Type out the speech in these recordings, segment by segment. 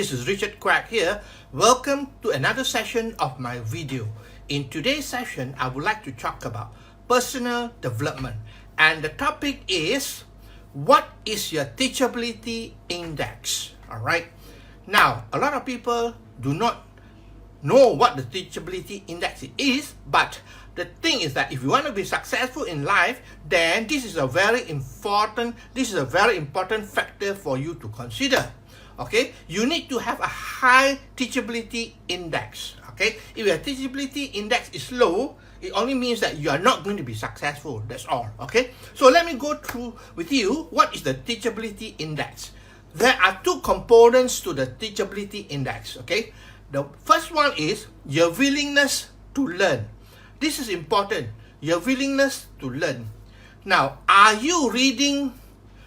this is Richard Quek here. Welcome to another session of my video. In today's session, I would like to talk about personal development. And the topic is, what is your teachability index? Alright. Now, a lot of people do not know what the teachability index is, but the thing is that if you want to be successful in life, then this is a very important factor for you to consider. Okay, you need to have a high teachability index. Okay, if your teachability index is low, it only means that you are not going to be successful. That's all. Okay, so let me go through with you what is the teachability index. There are two components to the teachability index. Okay, the first one is your willingness to learn. This is important, your willingness to learn. Now, are you reading,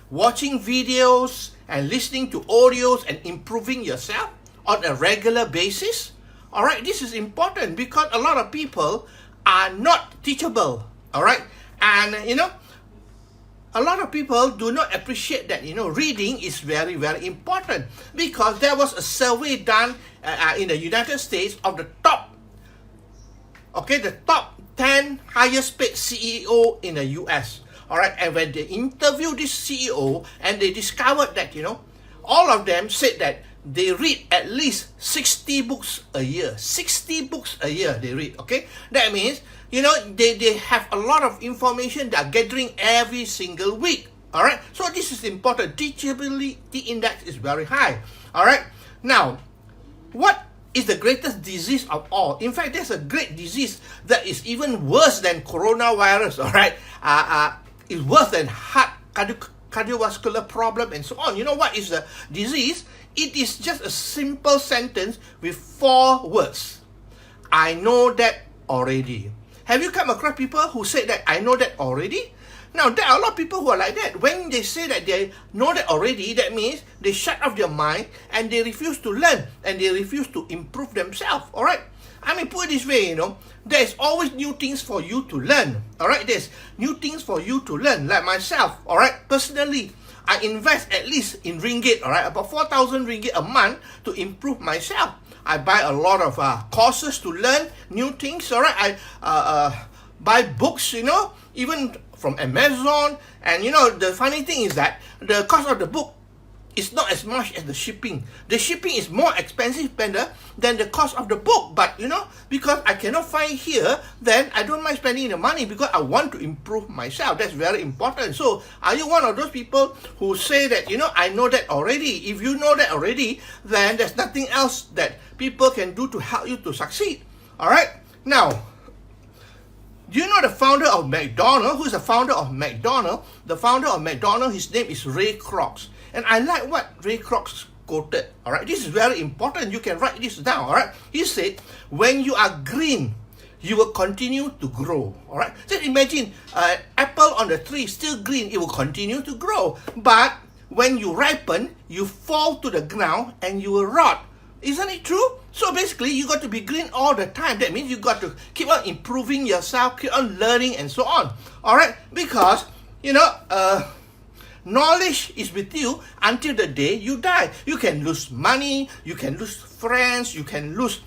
watching videos, and listening to audios and improving yourself on a regular basis? Alright, this is important because a lot of people are not teachable. Alright, and a lot of people do not appreciate that, reading is very, very important, because there was a survey done in the United States of the top 10 highest paid CEO in the US. Alright, and when they interviewed this CEO, and they discovered that, all of them said that they read at least 60 books a year. 60 books a year they read, okay? That means, they have a lot of information they are gathering every single week. Alright, so this is important. Teachability index is very high. Alright, now, what is the greatest disease of all? In fact, there's a great disease that is even worse than coronavirus, alright? It's worse than heart, cardiovascular problem, and so on. You know what is the disease? It is just a simple sentence with 4 words. I know that already. Have you come across people who say that I know that already? Now, there are a lot of people who are like that. When they say that they know that already, that means they shut off their mind and they refuse to learn and they refuse to improve themselves. Alright? I mean, put it this way, there is always new things for you to learn. Alright? There's new things for you to learn. Like myself, alright? Personally, I invest at least in ringgit, alright? About 4,000 ringgit a month to improve myself. I buy a lot of courses to learn new things, alright? I buy books, even from Amazon. And the funny thing is that the cost of the book is not as much as the shipping. The shipping is more expensive than the cost of the book. But because I cannot find here, then I don't mind spending the money because I want to improve myself. That's very important. So are you one of those people who say that, I know that already? If you know that already, then there's nothing else that people can do to help you to succeed. Alright? Now, do you know the founder of McDonald's? Who is the founder of McDonald's? The founder of McDonald's, his name is Ray Kroc. And I like what Ray Kroc quoted. Alright, this is very important. You can write this down. Alright, he said, when you are green, you will continue to grow. Alright, just imagine an apple on the tree, still green, it will continue to grow. But when you ripen, you fall to the ground and you will rot. Isn't it true? So basically, you got to be green all the time. That means you got to keep on improving yourself, keep on learning, and so on. Alright, because knowledge is with you until the day you die. You can lose money, you can lose friends, you can lose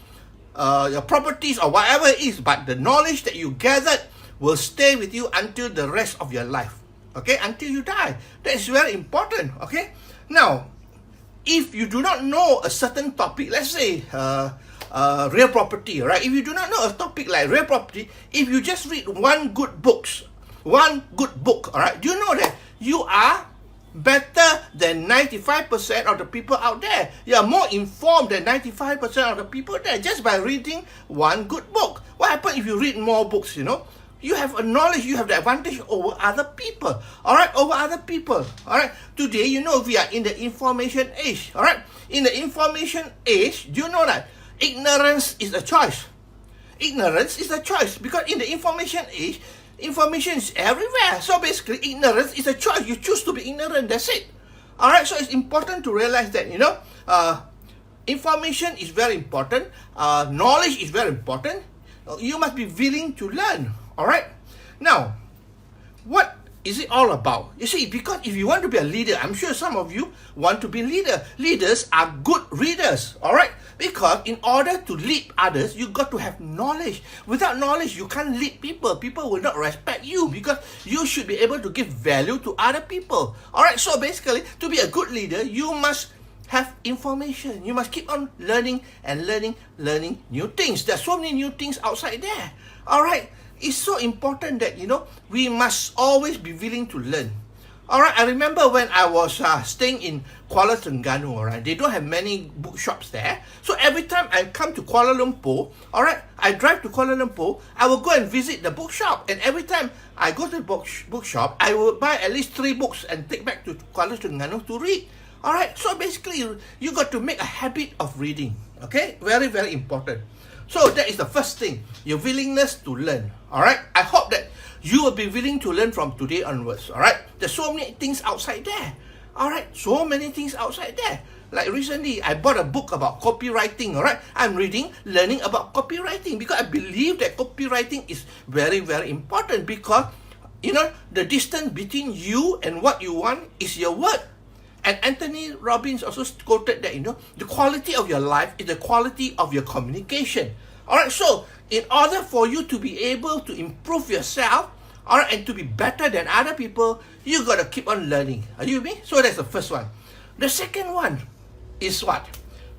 your properties or whatever it is, but the knowledge that you gathered will stay with you until the rest of your life. Okay, until you die. That is very important. Okay, now, if you do not know a certain topic, let's say real property, right? If you do not know a topic like real property, if you just read one good book, all right, do you know that you are better than 95% of the people out there? You are more informed than 95% of the people there just by reading one good book. What happens if you read more books, You have a knowledge, you have the advantage over other people. Alright, over other people. Alright, today, we are in the information age. Alright, in the information age, do you know that ignorance is a choice? Ignorance is a choice because in the information age, information is everywhere. So basically, ignorance is a choice. You choose to be ignorant, that's it. Alright, so it's important to realize that, information is very important. Knowledge is very important. You must be willing to learn. Alright, now, what is it all about? You see, because if you want to be a leader, I'm sure some of you want to be leader. Leaders are good readers, all right? Because in order to lead others, you got to have knowledge. Without knowledge, you can't lead people. People will not respect you because you should be able to give value to other people. All right, so basically, to be a good leader, you must have information. You must keep on learning and learning new things. There's so many new things outside there. All right. It's so important that, we must always be willing to learn. All right, I remember when I was staying in Kuala Terengganu, all right, they don't have many bookshops there. So every time I come to Kuala Lumpur, all right, I drive to Kuala Lumpur, I will go and visit the bookshop. And every time I go to the bookshop, I will buy at least 3 books and take back to Kuala Terengganu to read. All right, so basically, you got to make a habit of reading. Okay, very, very important. So that is the first thing, your willingness to learn. All right, I hope that you will be willing to learn from today onwards. All right, there's so many things outside there. All right, so many things outside there. Like recently, I bought a book about copywriting. All right, I'm learning about copywriting because I believe that copywriting is very, very important because, the distance between you and what you want is your word. And Anthony Robbins also quoted that, the quality of your life is the quality of your communication. All right, so in order for you to be able to improve yourself, all right, and to be better than other people, you got to keep on learning. Are you with me? So that's the first one. The second one is what?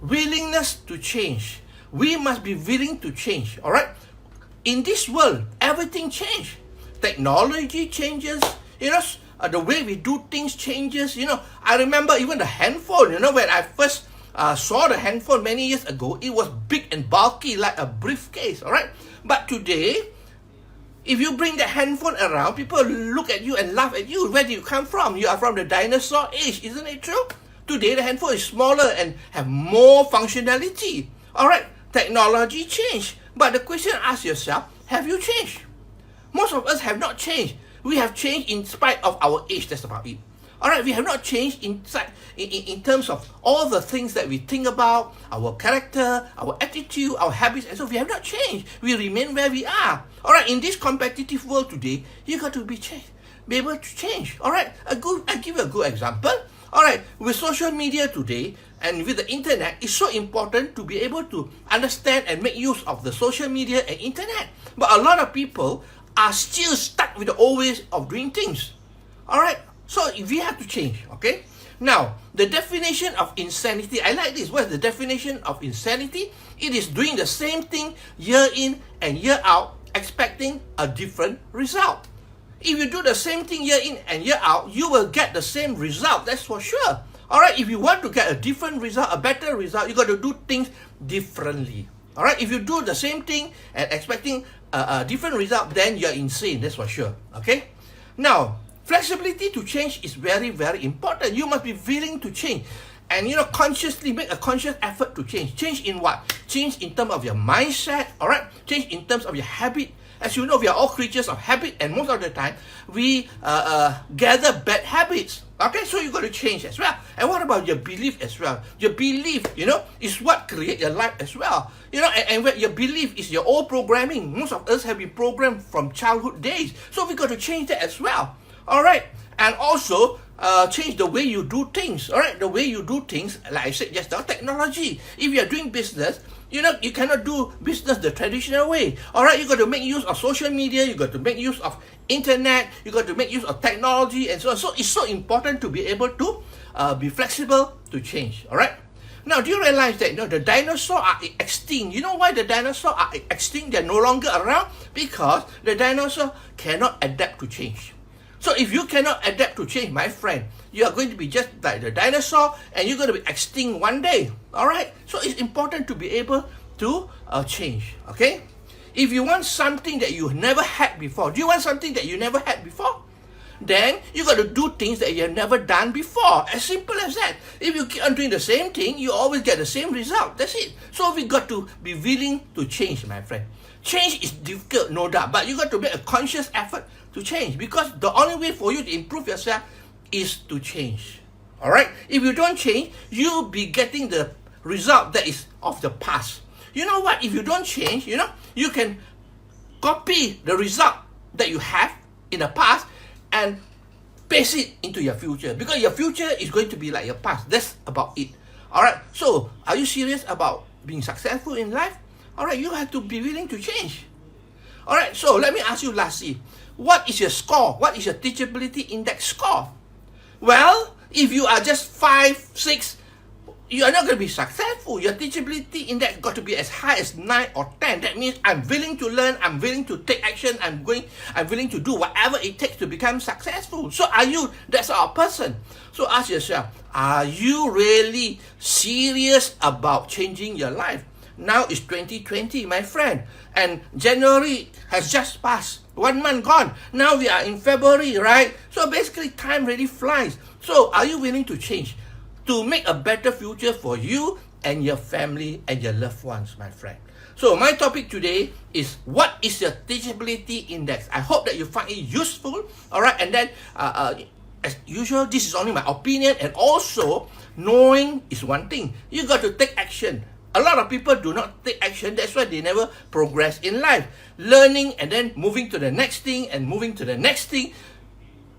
Willingness to change. We must be willing to change, all right? In this world, everything changes. Technology changes, the way we do things changes. I remember even the handphone, when I first saw the handphone many years ago, it was big and bulky like a briefcase, all right? But today, if you bring the handphone around, people look at you and laugh at you. Where do you come from? You are from the dinosaur age, isn't it true? Today, the handphone is smaller and have more functionality. All right, technology changed. But the question, ask yourself, have you changed? Most of us have not changed. We have changed in spite of our age. That's about it. All right, we have not changed in terms of all the things that we think about, our character, our attitude, our habits, and so we have not changed. We remain where we are. All right, in this competitive world today, you got to be able to change. All right, I give you a good example. All right, with social media today and with the internet, it's so important to be able to understand and make use of the social media and internet. But a lot of people are still stuck with the old ways of doing things. All right, so we have to change, okay? Now, the definition of insanity, I like this. What is the definition of insanity? It is doing the same thing year in and year out, expecting a different result. If you do the same thing year in and year out, you will get the same result, that's for sure. All right, if you want to get a different result, a better result, you got to do things differently. All right, if you do the same thing and expecting a different result, then you're insane, that's for sure, okay? Now, flexibility to change is very, very important. You must be willing to change and, consciously make a conscious effort to change. Change in what? Change in terms of your mindset, all right? Change in terms of your habit. As you know, we are all creatures of habit, and most of the time, we gather bad habits. Okay, so you got to change as well. And what about your belief as well? Your belief, is what creates your life as well. And your belief is your old programming. Most of us have been programmed from childhood days. So we got to change that as well. All right, and also change the way you do things. All right, the way you do things, like I said just now, technology. If you are doing business, you cannot do business the traditional way. All right, you got to make use of social media. You got to make use of internet. You got to make use of technology and so on. So it's so important to be able to be flexible to change. All right. Now, do you realize that the dinosaurs are extinct? You know why the dinosaurs are extinct? They're no longer around because the dinosaur cannot adapt to change. So if you cannot adapt to change, my friend, you are going to be just like the dinosaur and you're going to be extinct one day. All right? So it's important to be able to change. Okay? If you want something that you never had before, do you want something that you never had before? Then you got to do things that you have never done before. As simple as that. If you keep on doing the same thing, you always get the same result. That's it. So we got to be willing to change, my friend. Change is difficult, no doubt, but you got to make a conscious effort to change because the only way for you to improve yourself is to change. All right? If you don't change, you'll be getting the result that is of the past. You know what? If you don't change, you can copy the result that you have in the past and paste it into your future, because your future is going to be like your past. That's about it. All right. So, are you serious about being successful in life? All right. You have to be willing to change. All right. So, let me ask you lastly, what is your score? What is your teachability index score? Well, if you are just 5, 6, you are not going to be successful. Your teachability index got to be as high as 9 or 10. That means I'm willing to learn, I'm willing to take action, I'm willing to do whatever it takes to become successful. So are you that our person? So ask yourself, are you really serious about changing your life? Now it's 2020, my friend, and January has just passed. 1 month gone. Now we are in February, right? So basically time really flies. So are you willing to change to make a better future for you and your family and your loved ones, my friend? So my topic today is, what is your teachability index? I hope that you find it useful. All right, and then as usual, this is only my opinion, and also knowing is one thing. You got to take action. A lot of people do not take action. That's why they never progress in life. Learning and then moving to the next thing and moving to the next thing.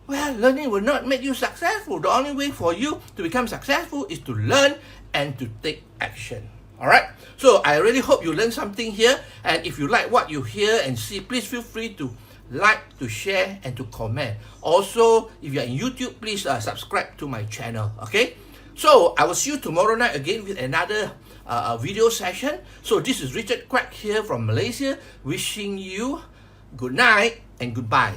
Well, learning will not make you successful. The only way for you to become successful is to learn and to take action. All right? So I really hope you learned something here. And if you like what you hear and see, please feel free to like, to share, and to comment. Also, if you're in YouTube, please subscribe to my channel. Okay? So I will see you tomorrow night again with another video session. So this is Richard Quek here from Malaysia, wishing you good night and goodbye.